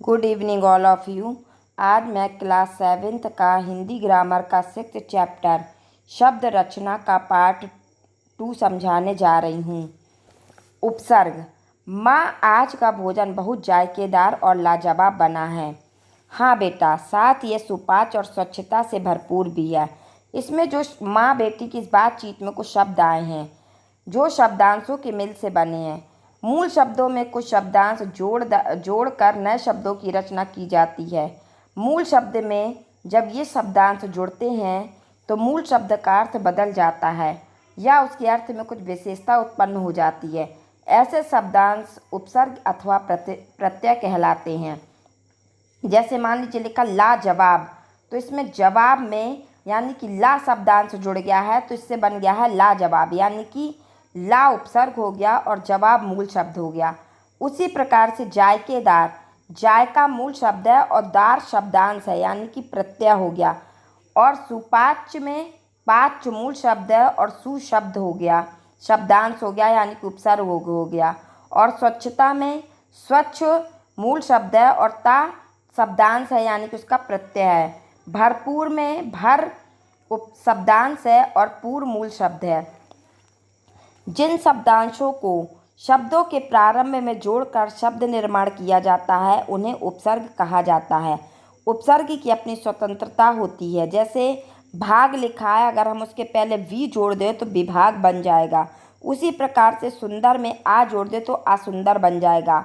Good evening all of you. आज मैं class seventh का हिंदी ग्रामर का 6th चैप्टर शब्द रचना का पार्ट 2 समझाने जा रही हूँ। उपसर्ग। माँ, आज का भोजन बहुत जायकेदार और लाजवाब बना है। हाँ बेटा, साथ ये सुपाच्य और स्वच्छता से भरपूर भी है। इसमें जो माँ बेटी की इस बातचीत में कुछ शब्द आए हैं जो शब्दांशों के मिल से बने हैं। मूल शब्दों में कुछ शब्दांश जोड़कर नए शब्दों की रचना की जाती है। मूल शब्द में जब ये शब्दांश जुड़ते हैं तो मूल शब्द का अर्थ बदल जाता है या उसके अर्थ में कुछ विशेषता उत्पन्न हो जाती है। ऐसे शब्दांश उपसर्ग अथवा प्रत्यय कहलाते हैं। जैसे मान लीजिए लिखा लाजवाब, तो इसमें जवाब में यानी कि ला शब्दांश जुड़ गया है तो इससे बन गया है लाजवाब, यानी कि ला उपसर्ग हो गया और जवाब मूल शब्द हो गया। उसी प्रकार से जायकेदार, जायका मूल शब्द है और दार शब्दांश है यानी कि प्रत्यय हो गया। और सुपाच्य में पाच्य मूल शब्द है और सु शब्द हो गया, शब्दांश हो गया यानी कि उपसर्ग हो गया। और स्वच्छता में स्वच्छ मूल शब्द है और ता शब्दांश है यानी कि उसका प्रत्यय है। भरपूर में भर उप शब्दांश है और पूर मूल शब्द है। जिन शब्दांशों को शब्दों के प्रारंभ में जोड़कर शब्द निर्माण किया जाता है उन्हें उपसर्ग कहा जाता है। उपसर्ग की अपनी स्वतंत्रता होती है। जैसे भाग लिखा है, अगर हम उसके पहले वी जोड़ दें तो विभाग बन जाएगा। उसी प्रकार से सुंदर में आ जोड़ दें तो असुंदर बन जाएगा।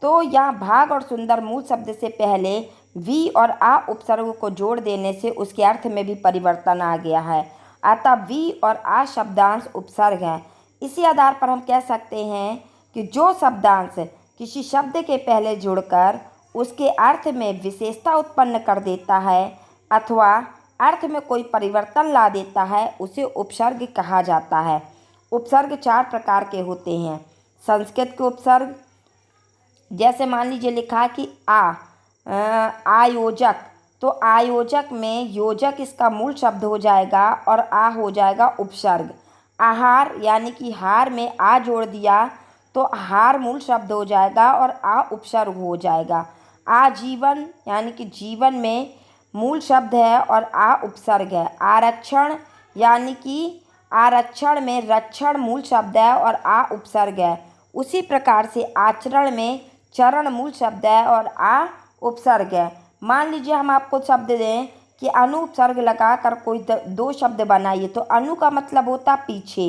तो यहाँ भाग और सुंदर मूल शब्द से पहले वी और आ उपसर्ग को जोड़ देने से उसके अर्थ में भी परिवर्तन आ गया है। अतः वी और आ शब्दांश उपसर्ग हैं। इसी आधार पर हम कह सकते हैं कि जो शब्दांश किसी शब्द के पहले जुड़कर उसके अर्थ में विशेषता उत्पन्न कर देता है अथवा अर्थ में कोई परिवर्तन ला देता है उसे उपसर्ग कहा जाता है। उपसर्ग 4 प्रकार के होते हैं। संस्कृत के उपसर्ग, जैसे मान लीजिए लिखा कि आयोजक, तो आयोजक में योजक इसका मूल शब्द हो जाएगा और आ हो जाएगा उपसर्ग। आहार यानी कि हार में आ जोड़ दिया तो हार मूल शब्द हो जाएगा और आ उपसर्ग हो जाएगा। आजीवन यानी कि जीवन में मूल शब्द है और आ उपसर्ग है। आरक्षण यानी कि आरक्षण में रक्षण मूल शब्द है और आ उपसर्ग है। उसी प्रकार से आचरण में चरण मूल शब्द है और आ उपसर्ग है। मान लीजिए हम आपको शब्द दें कि अनु उपसर्ग लगाकर कोई 2 शब्द बनाइए, तो अनु का मतलब होता पीछे,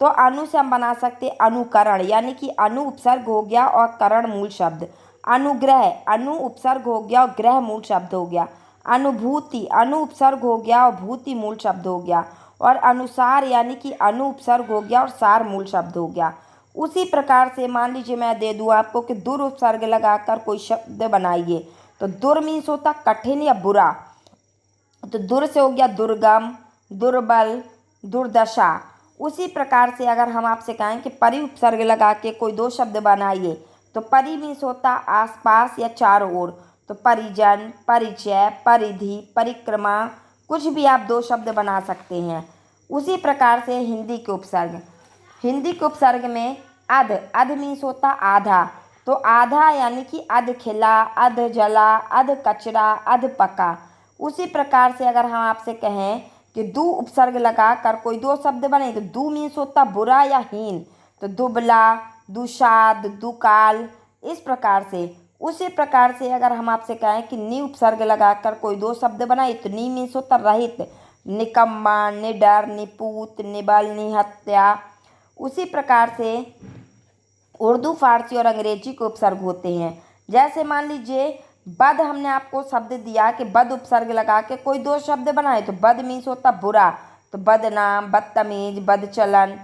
तो अनु से हम बना सकते अनुकरण, यानी कि अनु उपसर्ग हो गया और करण मूल शब्द। अनुग्रह, अनु उपसर्ग हो गया और ग्रह मूल शब्द हो गया। अनुभूति, अनु उपसर्ग हो गया और भूति मूल शब्द हो गया। और अनुसार यानी कि अनु उपसर्ग हो गया और सार मूल शब्द हो गया। उसी प्रकार से मान लीजिए मैं दे दूँ आपको कि दुर उपसर्ग लगाकर कोई शब्द बनाइए, तो दुर मीन्स होता कठिन या बुरा, तो दुर से हो गया दुर्गम, दुर्बल, दुर्दशा। उसी प्रकार से अगर हम आपसे कहें कि परि उपसर्ग लगा के कोई 2 शब्द बनाइए, तो परि मीन्स होता आसपास या चारों ओर, तो परिजन, परिचय, परिधि, परिक्रमा, कुछ भी आप 2 शब्द बना सकते हैं। उसी प्रकार से हिंदी के उपसर्ग, हिंदी के उपसर्ग में अध, अध मीन्स होता आधा, तो आधा यानी कि अध खिला, अध जला, अध कचरा, अध पका। उसी प्रकार से अगर हम आपसे कहें कि दू उपसर्ग लगा कर कोई 2 शब्द बने, तो दू मीन्स होता बुरा या हीन, तो दुबला, दुशाद, दुकाल, इस प्रकार से। उसी प्रकार से अगर हम आपसे कहें कि नी उपसर्ग लगाकर कोई 2 शब्द बनाए, तो नी मीन्स होता रहित, निकम्मा, निडर, निपूत, निबल, निहत्या। उसी प्रकार से उर्दू, फारसी और अंग्रेजी के उपसर्ग होते हैं। जैसे मान लीजिए बद, हमने आपको शब्द दिया कि बद उपसर्ग लगा के कोई 2 शब्द बनाए, तो बद मीन्स होता बुरा, तो बदनाम, बदतमीज, बदचलन।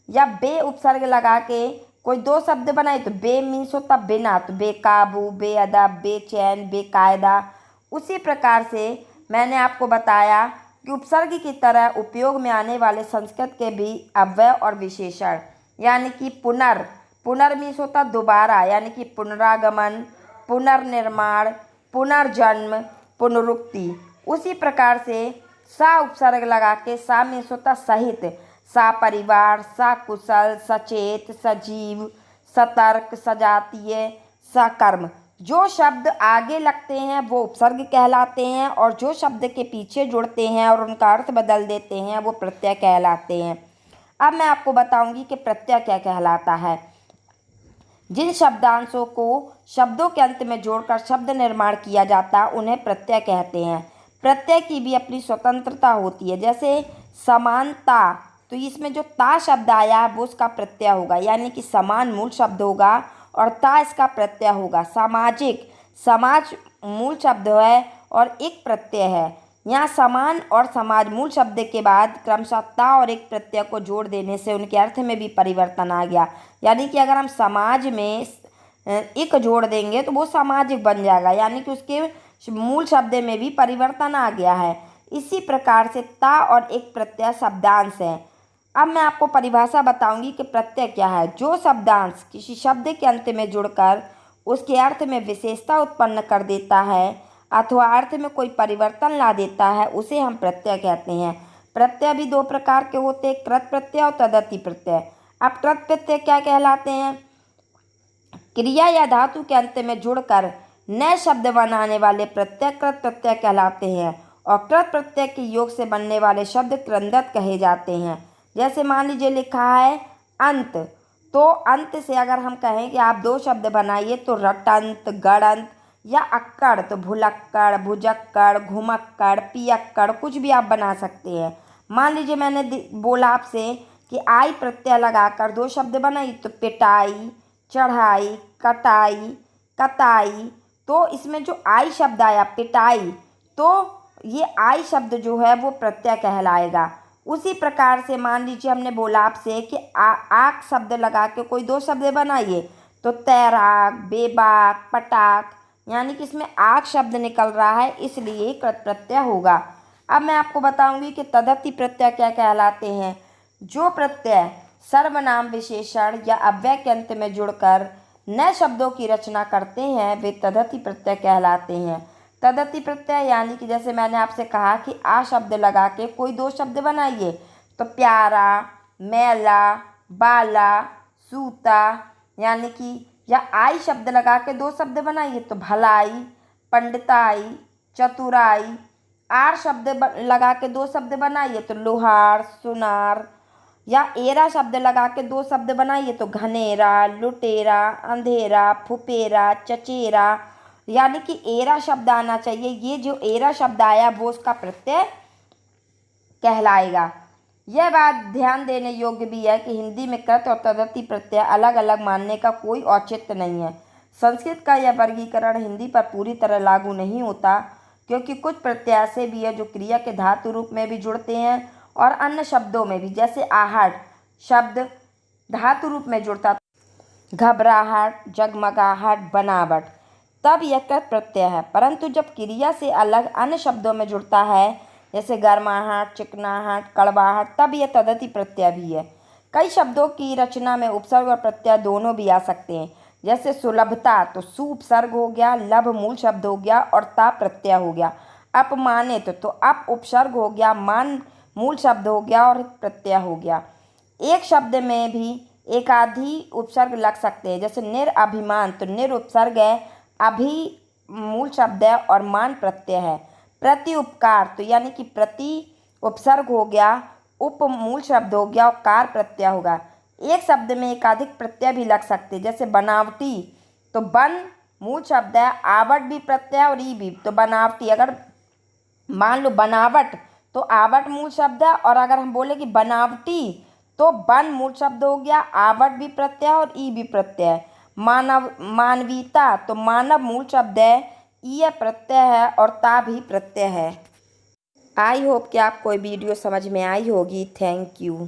या बे उपसर्ग लगा के कोई 2 शब्द बनाए, तो बे मीन्स होता बिना, तो बेकाबू, बेअदब, बेचैन, बेकायदा। उसी प्रकार से मैंने आपको बताया कि उपसर्ग की तरह उपयोग में आने वाले संस्कृत के भी अव्यय और विशेषण, यानी कि पुनर, पुनर मीन्स होता दोबारा, यानी कि पुनरागमन, पुनर्निर्माण, पुनर्जन्म, पुनरुक्ति। उसी प्रकार से सा उपसर्ग लगा के सा मीन्स होता सहित, सा परिवार, सा कुशल, सचेत, सजीव, सतर्क, सजातीय, सकर्म। जो शब्द आगे लगते हैं वो उपसर्ग कहलाते हैं और जो शब्द के पीछे जुड़ते हैं और उनका अर्थ बदल देते हैं वो प्रत्यय कहलाते हैं। अब मैं आपको बताऊंगी कि प्रत्यय क्या कहलाता है। जिन शब्दांशों को शब्दों के अंत में जोड़कर शब्द निर्माण किया जाता है उन्हें प्रत्यय कहते हैं। प्रत्यय की भी अपनी स्वतंत्रता होती है। जैसे समानता, तो इसमें जो ता शब्द आया है वो उसका प्रत्यय होगा, यानी कि समान मूल शब्द होगा और ता इसका प्रत्यय होगा। सामाजिक, समाज मूल शब्द है और एक प्रत्यय है। यहाँ समान और समाज मूल शब्द के बाद क्रमशः ता और एक प्रत्यय को जोड़ देने से उनके अर्थ में भी परिवर्तन आ गया। यानी कि अगर हम समाज में एक जोड़ देंगे तो वो सामाजिक बन जाएगा, यानी कि उसके मूल शब्द में भी परिवर्तन आ गया है। इसी प्रकार से ता और एक प्रत्यय शब्दांश है। अब मैं आपको परिभाषा बताऊंगी कि प्रत्यय क्या है। जो शब्दांश किसी शब्द के अंत में जुड़कर उसके अर्थ में विशेषता उत्पन्न कर देता है अथवा अर्थ में कोई परिवर्तन ला देता है उसे हम प्रत्यय कहते हैं। प्रत्यय भी दो प्रकार के होते हैं, कृत प्रत्यय और तद्धित प्रत्यय। अब कृत प्रत्यय क्या कहलाते हैं? क्रिया या धातु के अंत में जुड़कर नए शब्द बनाने वाले प्रत्यय कृत प्रत्यय कहलाते हैं और कृत प्रत्यय के योग से बनने वाले शब्द कृंदत कहे जाते हैं। जैसे मान लीजिए लिखा है अंत, तो अंत से अगर हम कहें कि आप दो शब्द बनाइए तो रटंत, गड़ंत या अक्कड़, तो भुलक्कड़, भुजक्कड़, घुमक्कड़, पियक्कड़ कुछ भी आप बना सकते हैं। मान लीजिए मैंने बोला आपसे कि आई प्रत्यय लगाकर दो शब्द बनाई, तो पिटाई, चढ़ाई, कटाई, कताई। तो इसमें जो आई शब्द आया पिटाई, तो ये आई शब्द जो है वो प्रत्यय कहलाएगा। उसी प्रकार से मान लीजिए हमने बोला आपसे कि आक शब्द लगा के कोई दो शब्द बनाइए, तो तैराक, बेबाक, पटाक, यानी कि इसमें आक शब्द निकल रहा है इसलिए कृत प्रत्यय होगा। अब मैं आपको बताऊंगी कि तद्धित प्रत्यय क्या कहलाते हैं। जो प्रत्यय सर्वनाम, विशेषण या अव्यय के अंत में जुड़कर नए शब्दों की रचना करते हैं वे तद्धित प्रत्यय कहलाते हैं। तद्धित प्रत्यय यानी कि जैसे मैंने आपसे कहा कि आ शब्द लगा के कोई दो शब्द बनाइए, तो प्यारा, मैला, बाला, सूता, यानी कि या आई शब्द लगा के दो शब्द बनाइए तो भलाई, पंडिताई, चतुराई। आर शब्द लगा के दो शब्द बनाइए तो लोहार, सुनार। या एरा शब्द लगा के दो शब्द बनाइए तो घनेरा, लुटेरा, अंधेरा, फुपेरा, चचेरा। यानी कि एरा शब्द आना चाहिए। ये जो एरा शब्द आया वो उसका प्रत्यय कहलाएगा। यह बात ध्यान देने योग्य भी है कि हिंदी में कृत और तद्धित प्रत्यय अलग अलग मानने का कोई औचित्य नहीं है। संस्कृत का यह वर्गीकरण हिंदी पर पूरी तरह लागू नहीं होता, क्योंकि कुछ प्रत्यय ऐसे भी है जो क्रिया के धातु रूप में भी जुड़ते हैं और अन्य शब्दों में भी। जैसे आहट शब्द धातु रूप में जुड़ता, घबराहट, जगमगाहट, बनावट, तब यह कृत प्रत्यय है। परंतु जब क्रिया से अलग अन्य शब्दों में जुड़ता है जैसे गर्माहट, चिकनाहट, कड़वाहट, तब यह तद्धित प्रत्यय भी है। कई शब्दों की रचना में उपसर्ग और प्रत्यय दोनों भी आ सकते हैं। जैसे सुलभता, तो सु उपसर्ग हो गया, लभ मूल शब्द हो गया और ता प्रत्यय हो गया। अपमानित, तो अप उपसर्ग हो गया, मान मूल शब्द हो गया और प्रत्यय हो गया। एक शब्द में भी एकाधिक उपसर्ग लग सकते हैं। जैसे निरअभिमान, तो निर उपसर्ग है, अभि मूल शब्द है और मान प्रत्यय है। प्रति उपकार, तो यानी कि प्रति उपसर्ग हो गया, उप मूल शब्द हो गया और कार प्रत्यय होगा। एक शब्द में एकाधिक प्रत्यय भी लग सकते हैं। जैसे बनावटी, तो बन मूल शब्द है, आवट भी प्रत्यय और ई भी, तो बनावटी। अगर मान लो बनावट, तो आवट मूल शब्द है और अगर हम बोले कि बनावटी तो बन मूल शब्द हो गया, आवट भी प्रत्यय और ई भी प्रत्यय। मानव, मानवीयता, तो मानव मूल शब्द है, ई प्रत्यय है और ता भी प्रत्यय है। आई होप कि आपको ये वीडियो समझ में आई होगी। Thank you.